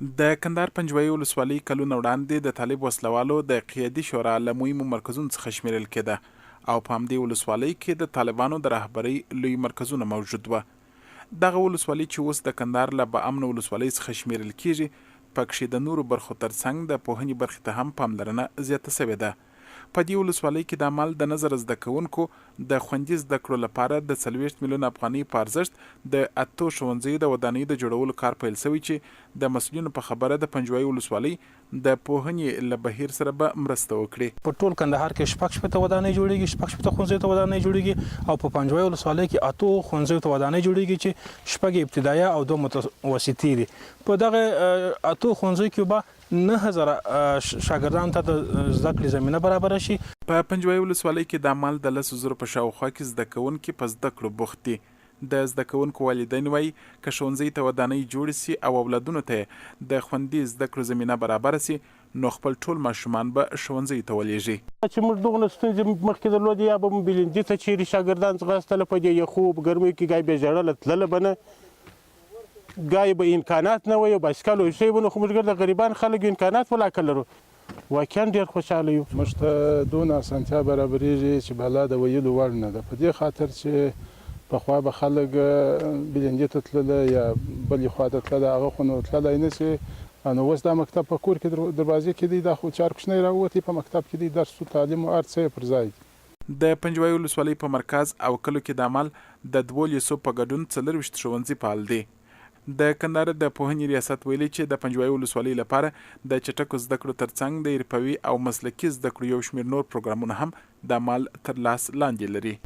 د کندهار پنجوایي ولسوالۍ کلونه وړاندې د طالب وسلوالو د قیادي شورا له مهمو مرکزونو څخه شمیرل کېده او په همدې ولسوالۍ کې د طالبانو د رهبرۍ لوی مرکزونه موجود وه. دغه ولسوالۍ چې اوس د کندهار له باامنه ولسوالۍ څخه شمیرل کېږي، پکښې د نورو برخو ترڅنګ د پوهنې برخې ته هم پاملرنه زیاته سوې ده. په دې ولسوالۍ کې د عمل د نظر زده کوونکو د خوندي زده کړو لپاره د 40 میلیون افغانۍ په ارزښت د 8 ښوونځیو د ودانیو د جوړولو کار پیل شوی چې د مسؤلینو په خبره د پنجوایي ولسوالۍ د پوهنې له بهیر سره به مرسته وکړي. په ټول کندهار کې شپږ شپېته ودانۍ جوړیږي، شپږ شپېته ښوونځیو ته ودانۍ جوړیږي او په پنجوایي ولسوالۍ کې 8 ښوونځیو ته ودانۍ جوړیږي چې شپږ ابتدایي او 2 متوسطې دي. په دغه 8 ښوونځیو کې به 9000 شاګردانو ته د زده کړې زمینه برابره شي. په پنجوایي ولسوالۍ کې د عمل د 10,000 په شاوخوا کې زده کوونکي په زده کړو بوخت دي. د زده کوونکو والدین وایي که ښوونځي ته ودانۍ جوړې سي او اولادونو ته د خوندي زده کړو زمینه برابره سي، نو خپل ټول ماشومان به ښوونځي ته ولېږي. چې موږ دغه ستونزې مخکې درلودې، یا به مو بلندي ته چیرې شاګردان ځغاستله په دې یخو په ګرمیو کې ګای به ژړله تلله به نه، ګای به امکانات نه وي، بایسکل او شی به نه، خو موږ د غریبان خلک امکانات ولاکه لرو. واقعا ډېر خوشحاله یو. موږ ته دونه اسانتیا برابرېږي چې بلا د ویلو وړ نه ده، په دې خاطر چې پخوا به خلک بلندي ته تلله یا بلې خوا ته تلله، هغه خو نو تللی نه شي. نو اوس دا مکتب په کور کې دروازې کې دی، دا خو چار کوچنی راووتی، په مکتب کې دی، درس و تعلیم و هر څه یې پر ځای دي. د پنجوایي ولسوالۍ په مرکز او کلو کې د عمل د 1200 په ګډون 40 ښوونځي فعال دي. د کندهار د پوهنې ریاست ویلي چې د پنجوایي ولسوالۍ لپاره د چټکو زده کړو ترڅنګ د حرفوي او مسلکي زده کړو یو شمېر نور پروګرامونه هم د عمل تر لاس لاندې لري.